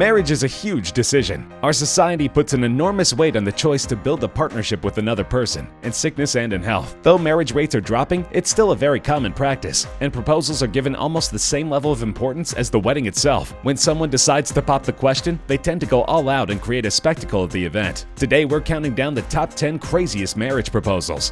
Marriage is a huge decision. Our society puts an enormous weight on the choice to build a partnership with another person, in sickness and in health. Though marriage rates are dropping, it's still a very common practice, and proposals are given almost the same level of importance as the wedding itself. When someone decides to pop the question, they tend to go all out and create a spectacle at the event. Today, we're counting down the top 10 craziest marriage proposals.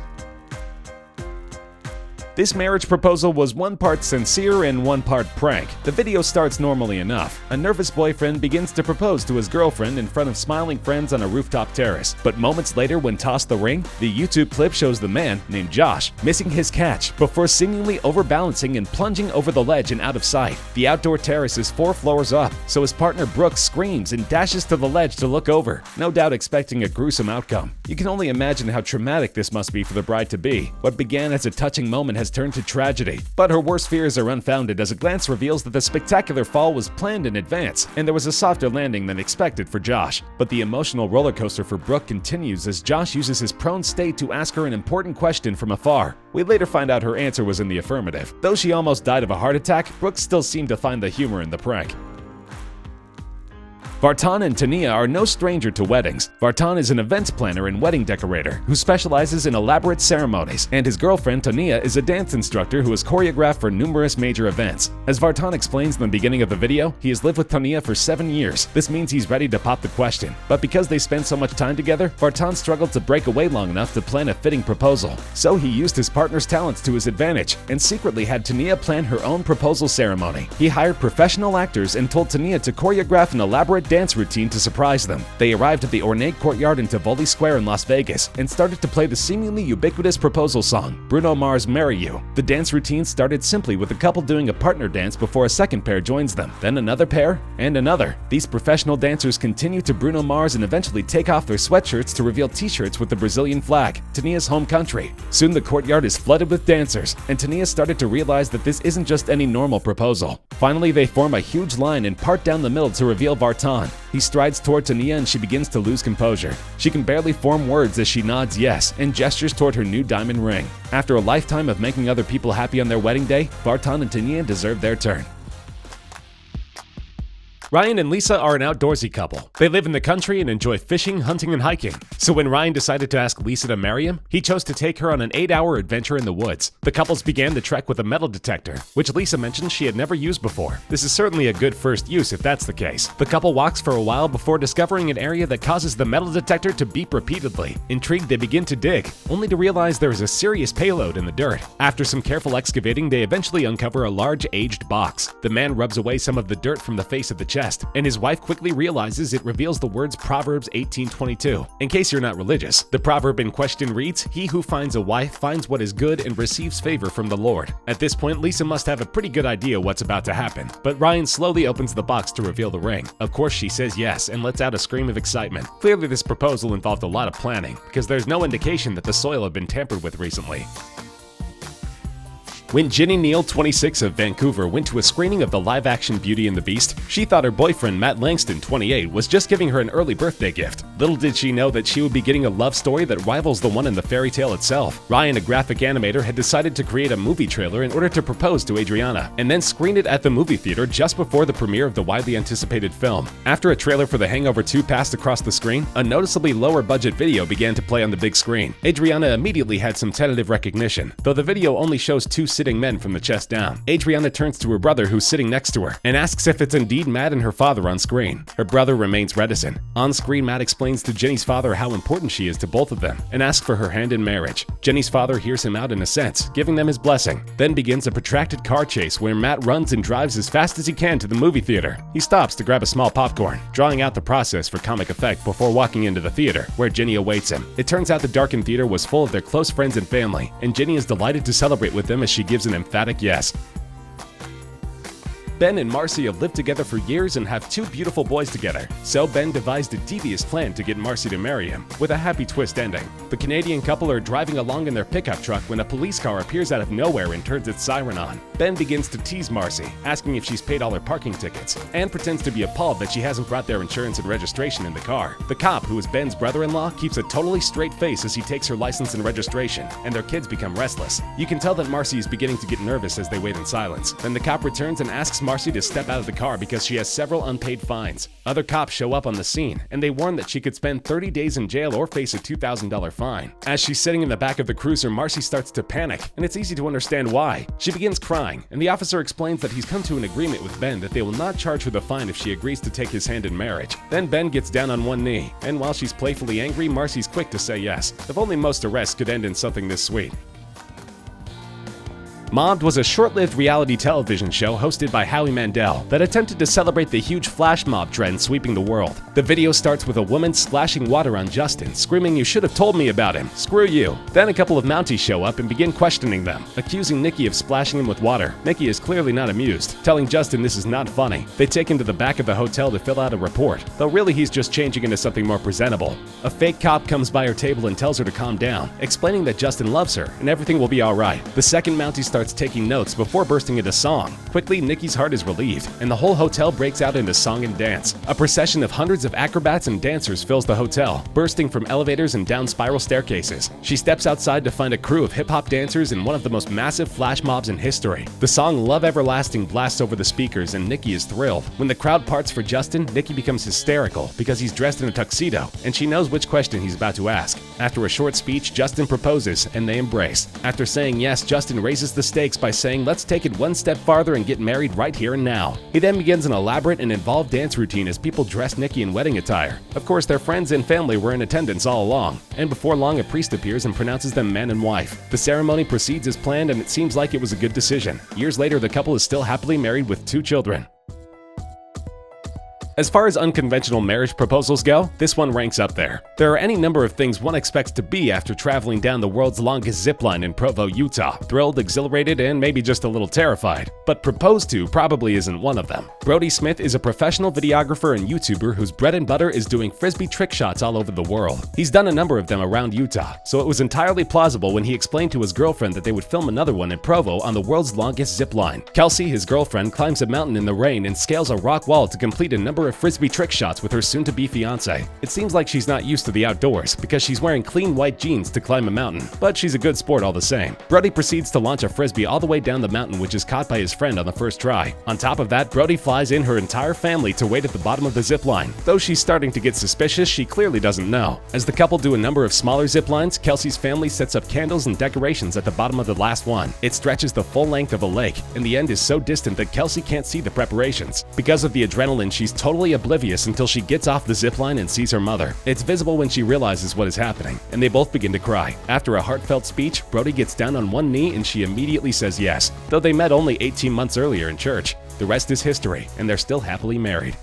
This marriage proposal was one part sincere and one part prank. The video starts normally enough. A nervous boyfriend begins to propose to his girlfriend in front of smiling friends on a rooftop terrace. But moments later, when tossed the ring, the YouTube clip shows the man, named Josh, missing his catch before seemingly overbalancing and plunging over the ledge and out of sight. The outdoor terrace is 4 floors up, so his partner Brooke screams and dashes to the ledge to look over, no doubt expecting a gruesome outcome. You can only imagine how traumatic this must be for the bride-to-be. What began as a touching moment has turned to tragedy, but her worst fears are unfounded as a glance reveals that the spectacular fall was planned in advance, and there was a softer landing than expected for Josh. But the emotional roller coaster for Brooke continues as Josh uses his prone state to ask her an important question from afar. We later find out her answer was in the affirmative. Though she almost died of a heart attack, Brooke still seemed to find the humor in the prank. Vartan and Tania are no stranger to weddings. Vartan is an events planner and wedding decorator who specializes in elaborate ceremonies, and his girlfriend Tania is a dance instructor who has choreographed for numerous major events. As Vartan explains in the beginning of the video, he has lived with Tania for 7 years. This means he's ready to pop the question. But because they spend so much time together, Vartan struggled to break away long enough to plan a fitting proposal. So he used his partner's talents to his advantage and secretly had Tania plan her own proposal ceremony. He hired professional actors and told Tania to choreograph an elaborate dance routine to surprise them. They arrived at the ornate courtyard in Tivoli Square in Las Vegas and started to play the seemingly ubiquitous proposal song, Bruno Mars' Marry You. The dance routine started simply with the couple doing a partner dance before a second pair joins them, then another pair, and another. These professional dancers continue to Bruno Mars and eventually take off their sweatshirts to reveal t-shirts with the Brazilian flag, Tania's home country. Soon the courtyard is flooded with dancers, and Tania started to realize that this isn't just any normal proposal. Finally, they form a huge line and part down the middle to reveal Vartan. He strides toward Tania and she begins to lose composure. She can barely form words as she nods yes and gestures toward her new diamond ring. After a lifetime of making other people happy on their wedding day, Vartan and Tania deserve their turn. Ryan and Lisa are an outdoorsy couple. They live in the country and enjoy fishing, hunting, and hiking. So when Ryan decided to ask Lisa to marry him, he chose to take her on an 8-hour adventure in the woods. The couples began the trek with a metal detector, which Lisa mentioned she had never used before. This is certainly a good first use if that's the case. The couple walks for a while before discovering an area that causes the metal detector to beep repeatedly. Intrigued, they begin to dig, only to realize there is a serious payload in the dirt. After some careful excavating, they eventually uncover a large aged box. The man rubs away some of the dirt from the face of the chest, and his wife quickly realizes it reveals the words Proverbs 18:22. In case you're not religious, the proverb in question reads, "He who finds a wife finds what is good and receives favor from the Lord." At this point, Lisa must have a pretty good idea what's about to happen, but Ryan slowly opens the box to reveal the ring. Of course, she says yes and lets out a scream of excitement. Clearly, this proposal involved a lot of planning, because there's no indication that the soil had been tampered with recently. When Ginny Neal, 26 of Vancouver, went to a screening of the live-action Beauty and the Beast, she thought her boyfriend Matt Langston, 28, was just giving her an early birthday gift. Little did she know that she would be getting a love story that rivals the one in the fairy tale itself. Ryan, a graphic animator, had decided to create a movie trailer in order to propose to Adriana, and then screen it at the movie theater just before the premiere of the widely anticipated film. After a trailer for The Hangover 2 passed across the screen, a noticeably lower-budget video began to play on the big screen. Adriana immediately had some tentative recognition, though the video only shows 2 sitting men from the chest down. Adriana turns to her brother, who's sitting next to her, and asks if it's indeed Matt and her father on screen. Her brother remains reticent. On screen, Matt explains to Jenny's father how important she is to both of them and asks for her hand in marriage. Jenny's father hears him out in a sense, giving them his blessing. Then begins a protracted car chase where Matt runs and drives as fast as he can to the movie theater. He stops to grab a small popcorn, drawing out the process for comic effect before walking into the theater, where Jenny awaits him. It turns out the darkened theater was full of their close friends and family, and Jenny is delighted to celebrate with them as she gives an emphatic yes. Ben and Marcy have lived together for years and have 2 beautiful boys together, so Ben devised a devious plan to get Marcy to marry him, with a happy twist ending. The Canadian couple are driving along in their pickup truck when a police car appears out of nowhere and turns its siren on. Ben begins to tease Marcy, asking if she's paid all her parking tickets, and pretends to be appalled that she hasn't brought their insurance and registration in the car. The cop, who is Ben's brother-in-law, keeps a totally straight face as he takes her license and registration, and their kids become restless. You can tell that Marcy is beginning to get nervous as they wait in silence. Then the cop returns and asks Marcy to step out of the car because she has several unpaid fines. Other cops show up on the scene, and they warn that she could spend 30 days in jail or face a $2,000 fine. As she's sitting in the back of the cruiser, Marcy starts to panic, and it's easy to understand why. She begins crying, and the officer explains that he's come to an agreement with Ben that they will not charge her the fine if she agrees to take his hand in marriage. Then Ben gets down on one knee, and while she's playfully angry, Marcy's quick to say yes. If only most arrests could end in something this sweet. Mobbed was a short-lived reality television show hosted by Howie Mandel that attempted to celebrate the huge flash mob trend sweeping the world. The video starts with a woman splashing water on Justin, screaming, "You should have told me about him. Screw you." Then a couple of Mounties show up and begin questioning them, accusing Nikki of splashing him with water. Nikki is clearly not amused, telling Justin this is not funny. They take him to the back of the hotel to fill out a report, though really he's just changing into something more presentable. A fake cop comes by her table and tells her to calm down, explaining that Justin loves her and everything will be alright. The second Mountie starts taking notes before bursting into song. Quickly, Nikki's heart is relieved, and the whole hotel breaks out into song and dance. A procession of hundreds of acrobats and dancers fills the hotel, bursting from elevators and down spiral staircases. She steps outside to find a crew of hip-hop dancers in one of the most massive flash mobs in history. The song Love Everlasting blasts over the speakers, and Nikki is thrilled. When the crowd parts for Justin, Nikki becomes hysterical because he's dressed in a tuxedo, and she knows which question he's about to ask. After a short speech, Justin proposes, and they embrace. After saying yes, Justin raises the stakes by saying, "Let's take it one step farther and get married right here and now." He then begins an elaborate and involved dance routine as people dress Nikki in wedding attire. Of course, their friends and family were in attendance all along, and before long a priest appears and pronounces them man and wife. The ceremony proceeds as planned, and it seems like it was a good decision. Years later, the couple is still happily married with 2 children. As far as unconventional marriage proposals go, this one ranks up there. There are any number of things one expects to be after traveling down the world's longest zipline in Provo, Utah. Thrilled, exhilarated, and maybe just a little terrified. But proposed to probably isn't one of them. Brody Smith is a professional videographer and YouTuber whose bread and butter is doing frisbee trick shots all over the world. He's done a number of them around Utah, so it was entirely plausible when he explained to his girlfriend that they would film another one in Provo on the world's longest zipline. Kelsey, his girlfriend, climbs a mountain in the rain and scales a rock wall to complete a number of frisbee trick shots with her soon-to-be fiancé. It seems like she's not used to the outdoors because she's wearing clean white jeans to climb a mountain, but she's a good sport all the same. Brody proceeds to launch a frisbee all the way down the mountain, which is caught by his friend on the first try. On top of that, Brody flies in her entire family to wait at the bottom of the zip line. Though she's starting to get suspicious, she clearly doesn't know. As the couple do a number of smaller zip lines, Kelsey's family sets up candles and decorations at the bottom of the last one. It stretches the full length of a lake, and the end is so distant that Kelsey can't see the preparations. Because of the adrenaline, she's totally oblivious until she gets off the zipline and sees her mother. It's visible when she realizes what is happening, and they both begin to cry. After a heartfelt speech, Brody gets down on one knee and she immediately says yes, though they met only 18 months earlier in church. The rest is history, and they're still happily married.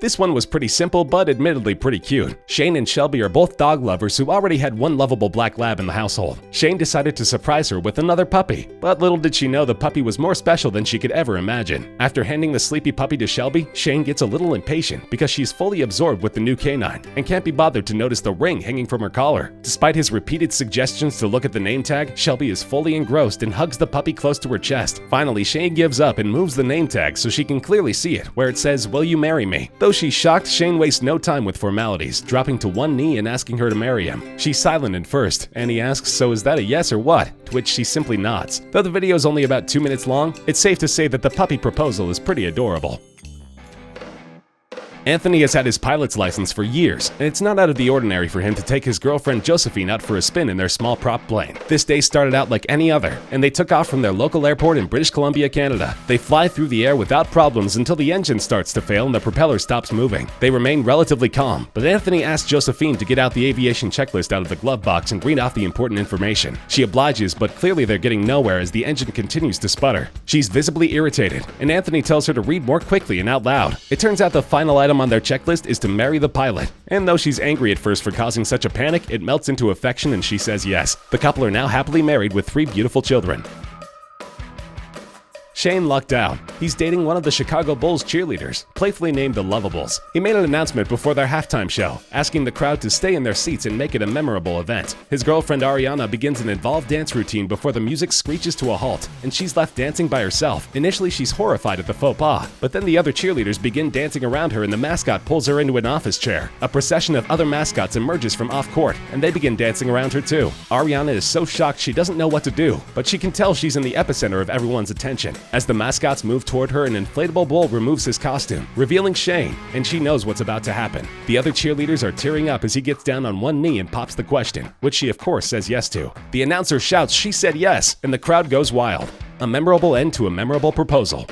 This one was pretty simple, but admittedly pretty cute. Shane and Shelby are both dog lovers who already had one lovable black lab in the household. Shane decided to surprise her with another puppy, but little did she know the puppy was more special than she could ever imagine. After handing the sleepy puppy to Shelby, Shane gets a little impatient because she's fully absorbed with the new canine and can't be bothered to notice the ring hanging from her collar. Despite his repeated suggestions to look at the name tag, Shelby is fully engrossed and hugs the puppy close to her chest. Finally, Shane gives up and moves the name tag so she can clearly see it, where it says, "Will you marry me?" Though she's shocked, Shane wastes no time with formalities, dropping to one knee and asking her to marry him. She's silent at first, and he asks, "So is that a yes or what?" To which she simply nods. Though the video is only about 2 minutes long, it's safe to say that the puppy proposal is pretty adorable. Anthony has had his pilot's license for years, and it's not out of the ordinary for him to take his girlfriend Josephine out for a spin in their small prop plane. This day started out like any other, and they took off from their local airport in British Columbia, Canada. They fly through the air without problems until the engine starts to fail and the propeller stops moving. They remain relatively calm, but Anthony asks Josephine to get out the aviation checklist out of the glove box and read off the important information. She obliges, but clearly they're getting nowhere as the engine continues to sputter. She's visibly irritated, and Anthony tells her to read more quickly and out loud. It turns out the final item on their checklist is to marry the pilot. And though she's angry at first for causing such a panic, it melts into affection and she says yes. The couple are now happily married with 3 beautiful children. Shane lucked out. He's dating one of the Chicago Bulls cheerleaders, playfully named the Lovables. He made an announcement before their halftime show, asking the crowd to stay in their seats and make it a memorable event. His girlfriend Ariana begins an involved dance routine before the music screeches to a halt, and she's left dancing by herself. Initially, she's horrified at the faux pas, but then the other cheerleaders begin dancing around her and the mascot pulls her into an office chair. A procession of other mascots emerges from off-court, and they begin dancing around her too. Ariana is so shocked she doesn't know what to do, but she can tell she's in the epicenter of everyone's attention. As the mascots move toward her, an inflatable bull removes his costume, revealing Shane, and she knows what's about to happen. The other cheerleaders are tearing up as he gets down on one knee and pops the question, which she of course says yes to. The announcer shouts she said yes, and the crowd goes wild. A memorable end to a memorable proposal.